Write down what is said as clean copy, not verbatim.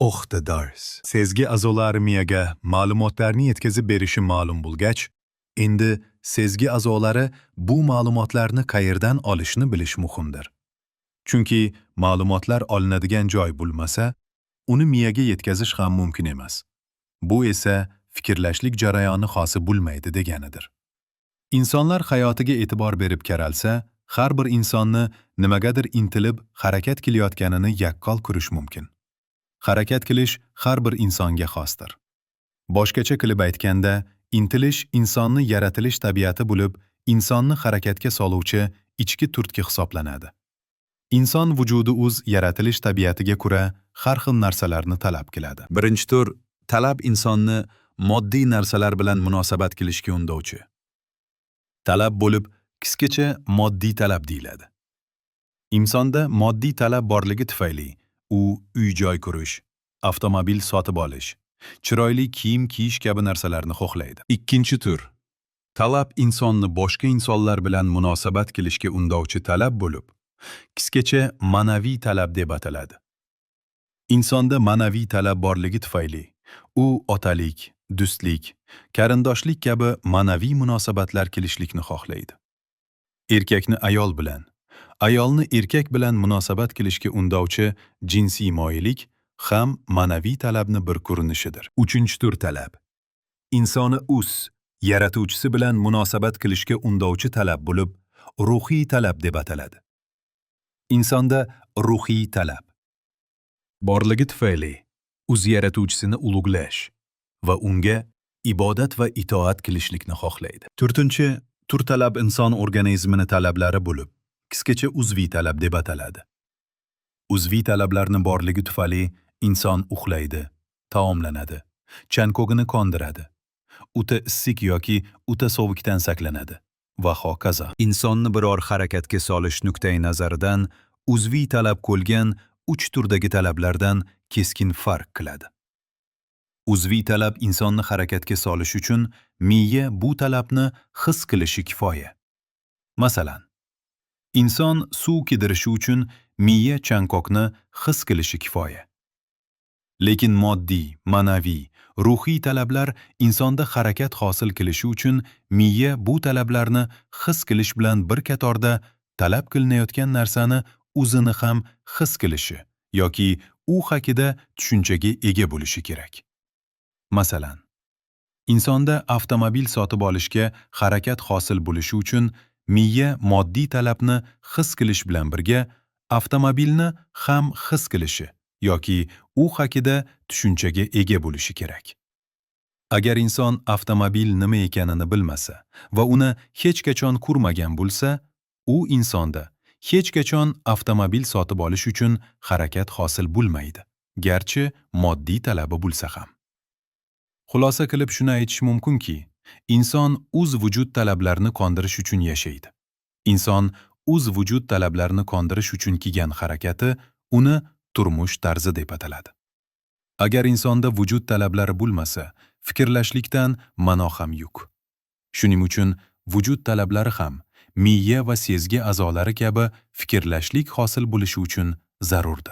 O'qdi dars. Sezgi a'zolari miyaga ma'lumotlarni yetkazib berishi ma'lum bo'lgach, endi sezgi a'zolari bu ma'lumotlarni qayerdan olishni bilish muhimdir. Chunki ma'lumotlar olinadigan joy bo'lmasa, uni miyaga yetkazish ham mumkin emas. Bu esa fikrlashlik jarayoni hosil bo'lmaydi deganidir. Insonlar hayotiga e'tibor berib qaralsa, har bir insonni nimagadir intilib harakat qilayotganini yaqqol ko'rish mumkin. Harakat qilish har bir insonga xosdir. Boshqacha qilib aytganda, intilish insonni yaratilish tabiati bo'lib, insonni harakatga soluvchi ichki turtki hisoblanadi. Inson vujudi o'z yaratilish tabiatiga ko'ra har xil narsalarni talab qiladi. Birinchi tur talab insonni moddiy narsalar bilan munosabat qilishga undovchi. Talab bo'lib, qisqacha moddiy talab deyiladi. Insonda moddiy talab borligi tufayli u uy-joy qurish, avtomobil sotib olish, chiroyli kiyim kiyish kabi narsalarni xohlaydi. Ikkinchi tur talab insonni boshqa insonlar bilan munosabat qilishga undovchi talab bo'lib, qisqacha ma'naviy talab deb ataladi. Insonda ma'naviy talab borligi tufayli u otalik, do'stlik, qarindoshlik kabi ma'naviy munosabatlar qilishlikni xohlaydi. Erkakni ayol bilan, ayolni erkak bilan munosabat qilishga undovchi jinsiy moyillik ham ma'naviy talabni bir ko'rinishidir. Uchinchi tur talab Insonni o'z yaratuvchisi bilan munosabat qilishga undovchi talab bo'lib, ruhiy talab deb ataladi. Insonda ruhiy talab borligi tufayli o'z yaratuvchisini ulug'lash va unga ibodat va itoat qilishlikni xohlaydi. To'rtinchi tur talab inson organizmini talablari bo'lib, qisqacha uzviy talab deb ataladi. Uzviy talablarni borligi tufayli inson uxlaydi, taomlanadi, chanqog'ini qondiradi, o'ta issiq yoki o'ta sovuqdan saqlanadi va hokazo. Insonni biror harakatga solish nuqtai nazaridan uzviy talab qo'lgan 3 turdagi talablardan keskin farq qiladi. Uzviy talab insonni harakatga solish uchun miya bu talabni his qilishi kifoya. Masalan, inson suv qidirishi uchun miya chanqoqni his qilishi kifoya. Lekin moddiy, ma'naviy, ruhiy talablar insonda harakat hosil qilishi uchun miya bu talablarni his qilish bilan bir qatorda talab qilinayotgan narsani o'zini ham his qilishi yoki u haqida tushunchaga ega bo'lishi kerak. Masalan, insonda avtomobil sotib olishga harakat hosil bo'lishi uchun miya moddiy talabni his qilish bilan birga avtomobilni ham his qilishi yoki u haqida tushunchaga ega bo'lishi kerak. Agar inson avtomobil nima ekanini bilmasa va uni hech qachon ko'rmagan bo'lsa, u insonda hech qachon avtomobil sotib olish uchun harakat hosil bo'lmaydi, garchi moddiy talabi bo'lsa ham. Xulosa qilib shuni aytish mumkinki, inson o'z vujud talablarini qondirish uchun yashaydi. Inson o'z vujud talablarini qondirish uchun qilgan harakati uni turmush tarzi deb ataladi. Agar insonda vujud talablari bo'lmasa, fikrlashlikdan ma'no ham yo'q. Shuning uchun vujud talablari ham miya va sezgi a'zolari kabi fikrlashlik hosil bo'lishi uchun zarurdir.